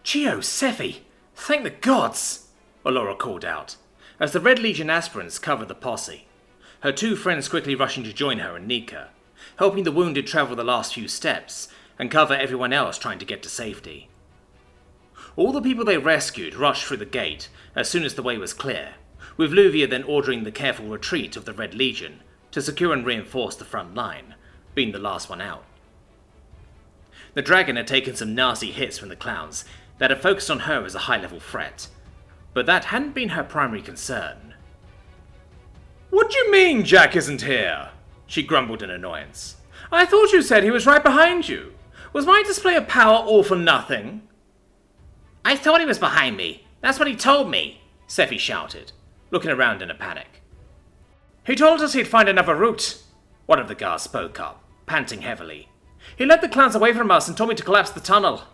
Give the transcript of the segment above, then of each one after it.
Chio, Sephi, thank the gods! Allura called out, as the Red Legion aspirants covered the posse, her two friends quickly rushing to join her and Nika, helping the wounded travel the last few steps and cover everyone else trying to get to safety. All the people they rescued rushed through the gate as soon as the way was clear, with Luvia then ordering the careful retreat of the Red Legion to secure and reinforce the front line, being the last one out. The dragon had taken some nasty hits from the clowns that had focused on her as a high-level threat, but that hadn't been her primary concern. "What do you mean Jack isn't here?" she grumbled in annoyance. "I thought you said he was right behind you. Was my display of power all for nothing?" "I thought he was behind me. That's what he told me," Sephi shouted, looking around in a panic. "He told us he'd find another route," one of the guards spoke up, panting heavily. "He led the clowns away from us and told me to collapse the tunnel."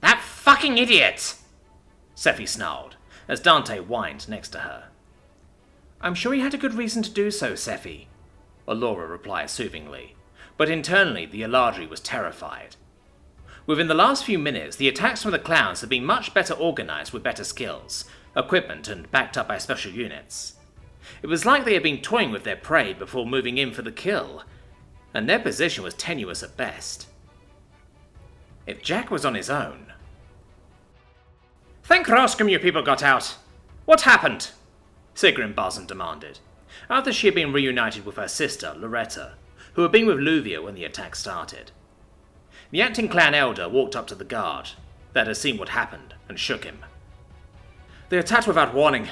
"That fucking idiot!" Sephi snarled, as Dante whined next to her. "I'm sure he had a good reason to do so, Sephi," Allura replied soothingly, but internally the Eladri was terrified. Within the last few minutes, the attacks from the clowns had been much better organized with better skills, equipment, and backed up by special units. It was like they had been toying with their prey before moving in for the kill, and their position was tenuous at best. If Jack was on his own... "Thank Roscom you people got out. What happened?" Sigrun Barzan demanded, after she had been reunited with her sister, Loretta, who had been with Luvia when the attack started. The acting clan elder walked up to the guard that had seen what happened and shook him. "They attacked without warning."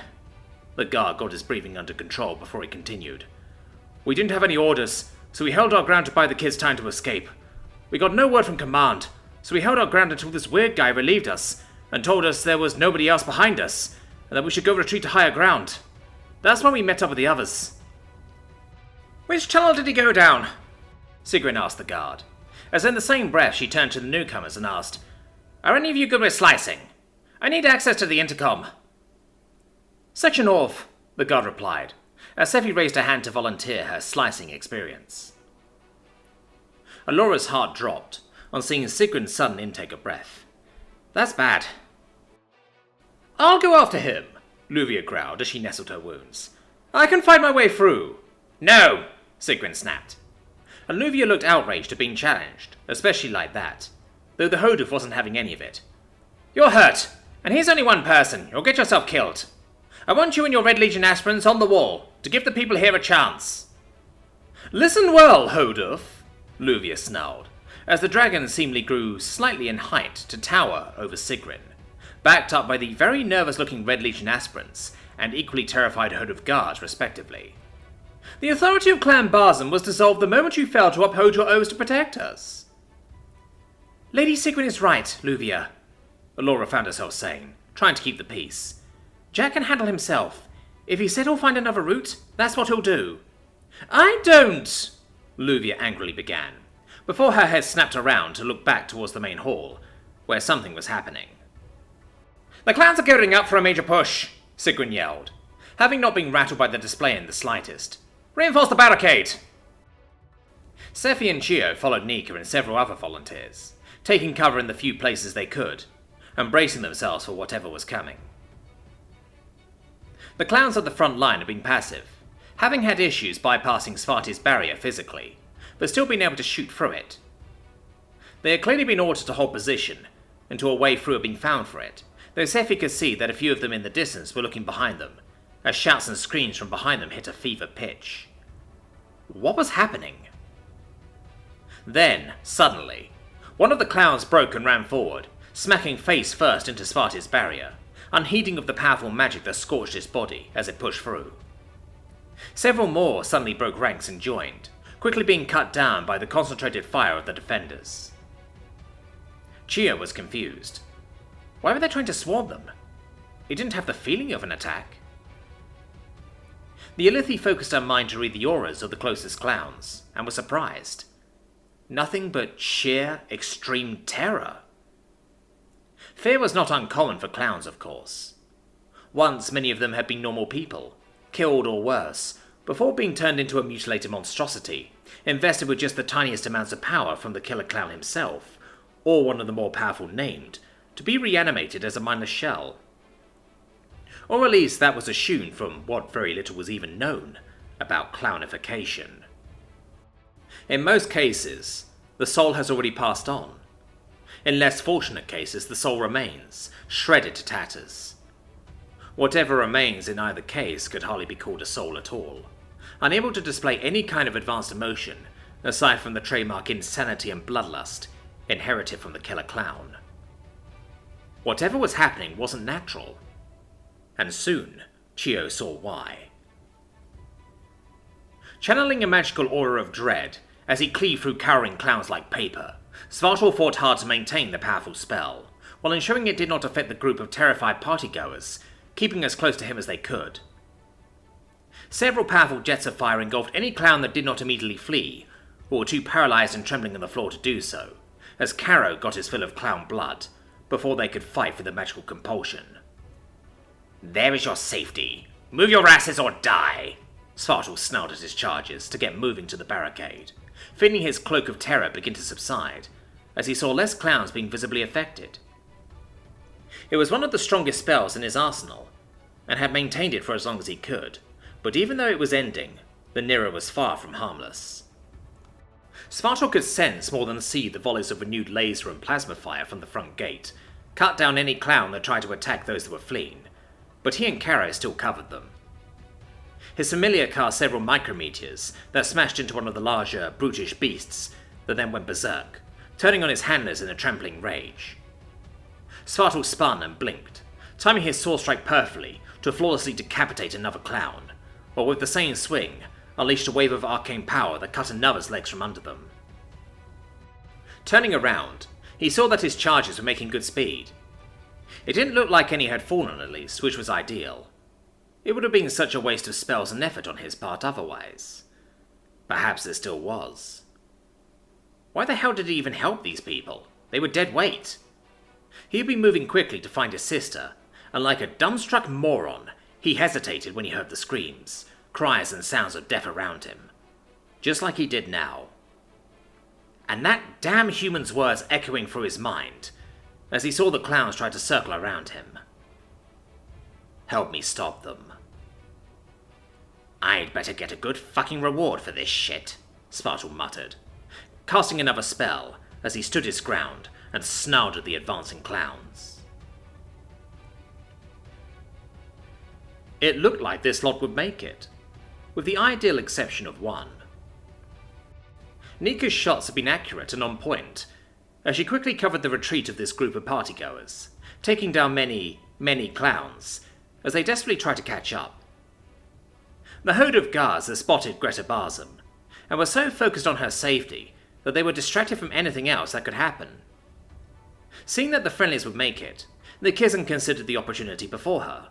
The guard got his breathing under control before he continued. "We didn't have any orders, so we held our ground to buy the kids time to escape. We got no word from command, so we held our ground until this weird guy relieved us and told us there was nobody else behind us and that we should go retreat to higher ground. That's when we met up with the others." "Which tunnel did he go down?" Sigrun asked the guard, as in the same breath she turned to the newcomers and asked, "Are any of you good with slicing? I need access to the intercom." "Section North," the guard replied, as Sephi raised her hand to volunteer her slicing experience. Allura's heart dropped on seeing Sigrun's sudden intake of breath. "That's bad." "I'll go after him," Luvia growled as she nestled her wounds. "I can find my way through." "No!" Sigrun snapped. And Luvia looked outraged at being challenged, especially like that, though the Hoduf wasn't having any of it. "You're hurt, and he's only one person. You'll get yourself killed. I want you and your Red Legion aspirants on the wall, to give the people here a chance." "Listen well, Hoduf," Luvia snarled, as the dragon seemingly grew slightly in height to tower over Sigrun, backed up by the very nervous-looking Red Legion aspirants and equally terrified Hoduf guards, respectively. "The authority of Clan Barzan was dissolved the moment you failed to uphold your oaths to protect us." "Lady Sigrun is right, Luvia," Allura found herself saying, trying to keep the peace. "Jack can handle himself. If he said he'll find another route, that's what he'll do." "I don't," Luvia angrily began, before her head snapped around to look back towards the main hall, where something was happening. "The clans are gearing up for a major push," Sigrun yelled, having not been rattled by the display in the slightest. "Reinforce the barricade." Sephi and Chio followed Nika and several other volunteers, taking cover in the few places they could, and bracing themselves for whatever was coming. The clowns at the front line had been passive, having had issues bypassing Svarti's barrier physically, but still being able to shoot through it. They had clearly been ordered to hold position, until a way through had been found for it, though Sephi could see that a few of them in the distance were looking behind them, as shouts and screams from behind them hit a fever pitch. What was happening? Then, suddenly, one of the clowns broke and ran forward, smacking face first into Svarti's barrier, unheeding of the powerful magic that scorched its body as it pushed through. Several more suddenly broke ranks and joined, quickly being cut down by the concentrated fire of the defenders. Chia was confused. Why were they trying to swarm them? It didn't have the feeling of an attack. The Ilithi focused her mind to read the auras of the closest clowns, and was surprised. Nothing but sheer, extreme terror. Fear was not uncommon for clowns, of course. Once many of them had been normal people, killed or worse, before being turned into a mutilated monstrosity, invested with just the tiniest amounts of power from the killer clown himself, or one of the more powerful named, to be reanimated as a mindless shell. Or at least that was assumed from what very little was even known about clownification. In most cases, the soul has already passed on. In less fortunate cases, the soul remains, shredded to tatters. Whatever remains in either case could hardly be called a soul at all, unable to display any kind of advanced emotion aside from the trademark insanity and bloodlust inherited from the killer clown. Whatever was happening wasn't natural, and soon Chio saw why. Channeling a magical aura of dread as he cleaved through cowering clowns like paper, Spartawolf fought hard to maintain the powerful spell, while ensuring it did not affect the group of terrified partygoers, keeping as close to him as they could. Several powerful jets of fire engulfed any clown that did not immediately flee, or were too paralyzed and trembling on the floor to do so, as Caro got his fill of clown blood, before they could fight for the magical compulsion. "There is your safety. Move your asses or die!" Spartawolf snarled at his charges to get moving to the barricade, feeling his cloak of terror begin to subside, as he saw less clowns being visibly affected. It was one of the strongest spells in his arsenal, and had maintained it for as long as he could, but even though it was ending, the Nira was far from harmless. Spartawolf could sense more than see the volleys of renewed laser and plasma fire from the front gate, cut down any clown that tried to attack those that were fleeing, but he and Caro still covered them. His familiar cast several micrometeors that smashed into one of the larger, brutish beasts that then went berserk, turning on his handlers in a trampling rage. Spartawolf spun and blinked, timing his sword strike perfectly to flawlessly decapitate another clown, while with the same swing, unleashed a wave of arcane power that cut another's legs from under them. Turning around, he saw that his charges were making good speed. It didn't look like any had fallen at least, which was ideal. It would have been such a waste of spells and effort on his part otherwise. Perhaps there still was. Why the hell did he even help these people? They were dead weight. He had been moving quickly to find his sister, and like a dumbstruck moron, he hesitated when he heard the screams, cries and sounds of death around him. Just like he did now. And that damn human's words echoing through his mind, as he saw the clowns try to circle around him. "Help me stop them." "I'd better get a good fucking reward for this shit," Spartawolf muttered, casting another spell as he stood his ground and snarled at the advancing clowns. It looked like this lot would make it, with the ideal exception of one. Nika's shots had been accurate and on point, as she quickly covered the retreat of this group of partygoers, taking down many, many clowns, as they desperately tried to catch up. The horde of guards had spotted Greta Barzum, and were so focused on her safety that they were distracted from anything else that could happen. Seeing that the friendlies would make it, the Kizan considered the opportunity before her.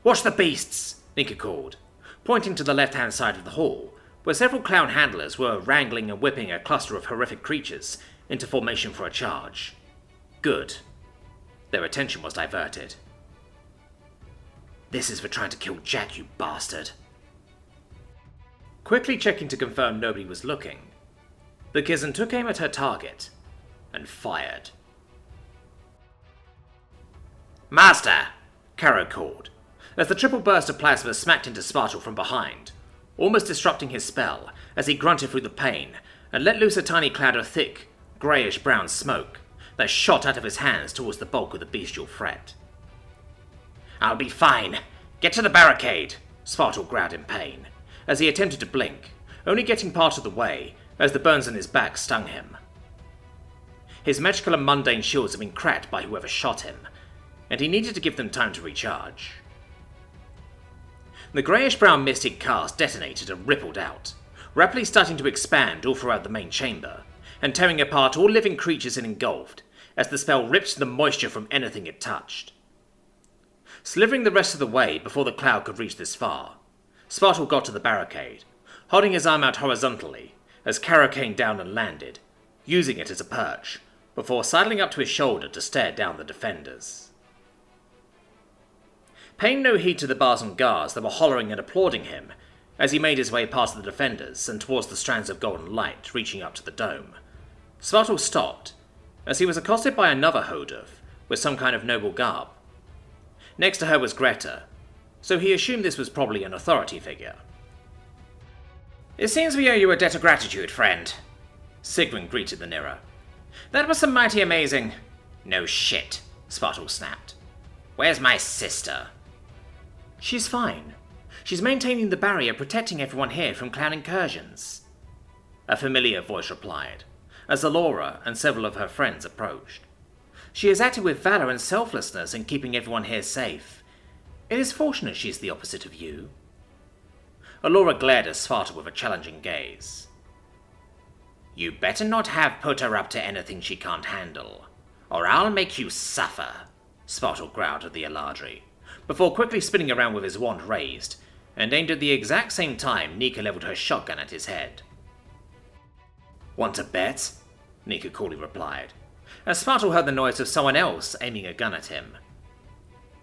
"Watch the beasts!" Nika called, pointing to the left-hand side of the hall, where several clown handlers were wrangling and whipping a cluster of horrific creatures into formation for a charge. Good. Their attention was diverted. "This is for trying to kill Jack, you bastard." Quickly checking to confirm nobody was looking, the Kizan took aim at her target and fired. "Master!" Caro called, as the triple burst of plasma smacked into Spartawolf from behind, almost disrupting his spell as he grunted through the pain and let loose a tiny cloud of thick, greyish-brown smoke that shot out of his hands towards the bulk of the bestial threat. "I'll be fine. Get to the barricade," Spartawolf growled in pain, as he attempted to blink, only getting part of the way as the burns on his back stung him. His magical and mundane shields had been cracked by whoever shot him, and he needed to give them time to recharge. The greyish-brown mist he'd cast detonated and rippled out, rapidly starting to expand all throughout the main chamber, and tearing apart all living creatures it engulfed, as the spell ripped the moisture from anything it touched. Slithering the rest of the way before the cloud could reach this far, Spartawolf got to the barricade, holding his arm out horizontally as Caro came down and landed, using it as a perch, before sidling up to his shoulder to stare down the defenders. Paying no heed to the Barzum guards that were hollering and applauding him as he made his way past the defenders and towards the strands of golden light reaching up to the dome, Spartawolf stopped as he was accosted by another Hodov with some kind of noble garb. Next to her was Greta, so he assumed this was probably an authority figure. "It seems we owe you a debt of gratitude, friend," Sigmund greeted the Nira. "That was some mighty amazing—" "No shit," Spartawolf snapped. "Where's my sister?" "She's fine. She's maintaining the barrier, protecting everyone here from clan incursions," a familiar voice replied, as Alora and several of her friends approached. "She has acted with valor and selflessness in keeping everyone here safe. It is fortunate she's the opposite of you." Alora glared at Sparta with a challenging gaze. "You better not have put her up to anything she can't handle, or I'll make you suffer," Sparta growled at the Eladri, before quickly spinning around with his wand raised, and aimed at the exact same time Nika leveled her shotgun at his head. "Want to bet?" Nika coolly replied, as Sparta heard the noise of someone else aiming a gun at him.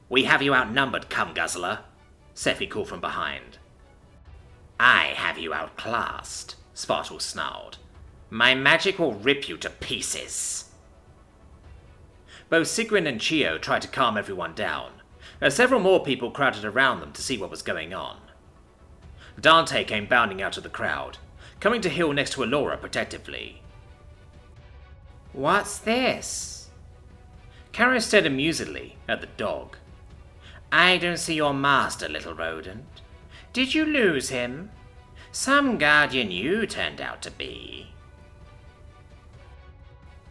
"We have you outnumbered, cum guzzler," Sephi called from behind. "I have you outclassed," Sparta snarled. "My magic will rip you to pieces." Both Sigrid and Chio tried to calm everyone down, as several more people crowded around them to see what was going on. Dante came bounding out of the crowd, coming to heel next to Alora protectively. "What's this?" Kara stared amusedly at the dog. "I don't see your master, little rodent. Did you lose him? Some guardian you turned out to be."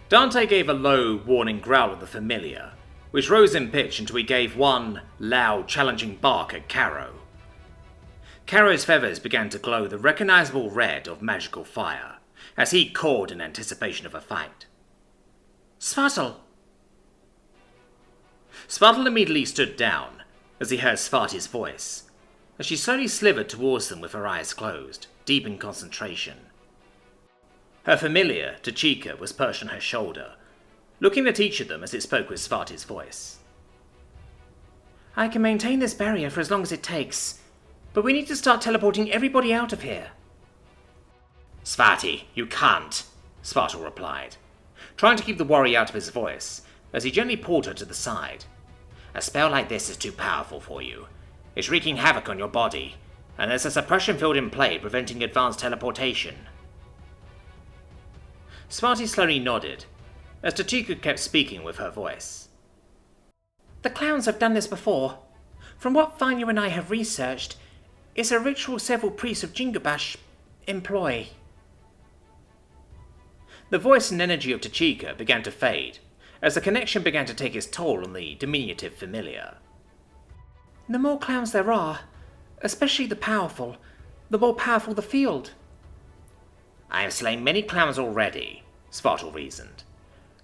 Dante gave a low, warning growl at the familiar, which rose in pitch until he gave one loud, challenging bark at Caro. Caro's feathers began to glow the recognizable red of magical fire, as he cawed in anticipation of a fight. "Svartal!" Svartal immediately stood down, as he heard Svarti's voice, as she slowly slithered towards them with her eyes closed, deep in concentration. Her familiar, Tachika, was perched on her shoulder, looking at each of them as it spoke with Svarti's voice. "I can maintain this barrier for as long as it takes, but we need to start teleporting everybody out of here." "Svarti, you can't," Svartal replied, trying to keep the worry out of his voice, as he gently pulled her to the side. "A spell like this is too powerful for you. It's wreaking havoc on your body, and there's a suppression field in play preventing advanced teleportation." Svarti slowly nodded, as Tachika kept speaking with her voice. "The clowns have done this before. From what Vanya and I have researched, it's a ritual several priests of Jingabash employ." The voice and energy of Tachika began to fade, as the connection began to take its toll on the diminutive familiar. "The more clowns there are, especially the powerful, the more powerful the field." "I have slain many clowns already," Spartal reasoned.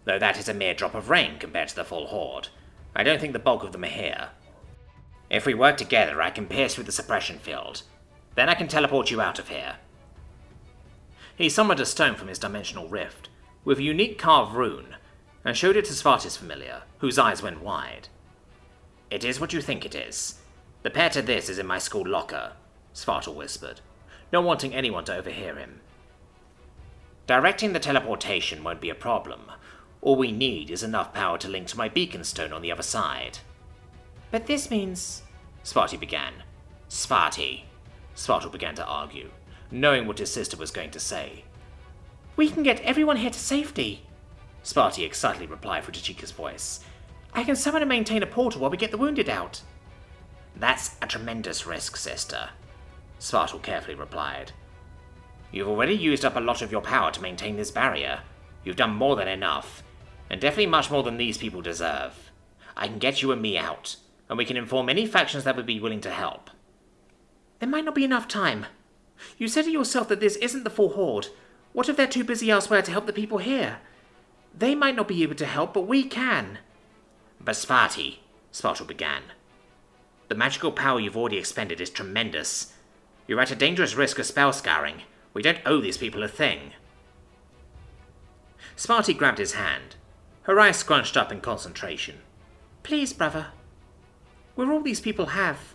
"Though that is a mere drop of rain compared to the full horde. I don't think the bulk of them are here. If we work together, I can pierce through the suppression field. Then I can teleport you out of here." He summoned a stone from his dimensional rift, with a unique carved rune, and showed it to Svarti's familiar, whose eyes went wide. "It is what you think it is. The pair to this is in my school locker," Svartal whispered, not wanting anyone to overhear him. "Directing the teleportation won't be a problem. All we need is enough power to link to my beacon stone on the other side." "But this means—" Svarti began. "Svarti," Svartal began to argue, knowing what his sister was going to say. "We can get everyone here to safety," Sparti excitedly replied through Tachika's voice. "I can summon and maintain a portal while we get the wounded out." "That's a tremendous risk, sister," Svartal carefully replied. "You've already used up a lot of your power to maintain this barrier. You've done more than enough, and definitely much more than these people deserve. I can get you and me out, and we can inform any factions that would be willing to help." "There might not be enough time. You said it yourself that this isn't the full horde. What if they're too busy elsewhere to help the people here? They might not be able to help, but we can." "But Svarti," Spartal began. "The magical power you've already expended is tremendous. You're at a dangerous risk of spell scarring. We don't owe these people a thing." Sparti grabbed his hand, her eyes scrunched up in concentration. "Please, brother. We're all these people have."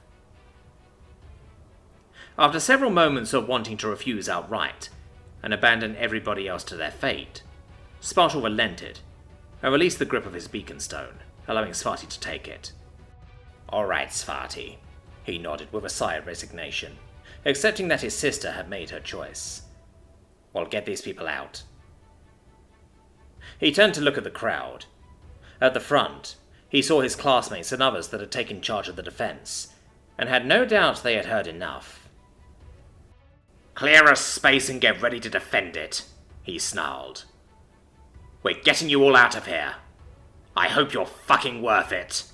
After several moments of wanting to refuse outright, and abandon everybody else to their fate, Spartal relented, and released the grip of his beacon stone, allowing Svarti to take it. "Alright, Svarti," he nodded with a sigh of resignation, accepting that his sister had made her choice. "We'll get these people out." He turned to look at the crowd. At the front, he saw his classmates and others that had taken charge of the defense, and had no doubt they had heard enough. "Clear a space and get ready to defend it," he snarled. "We're getting you all out of here. I hope you're fucking worth it."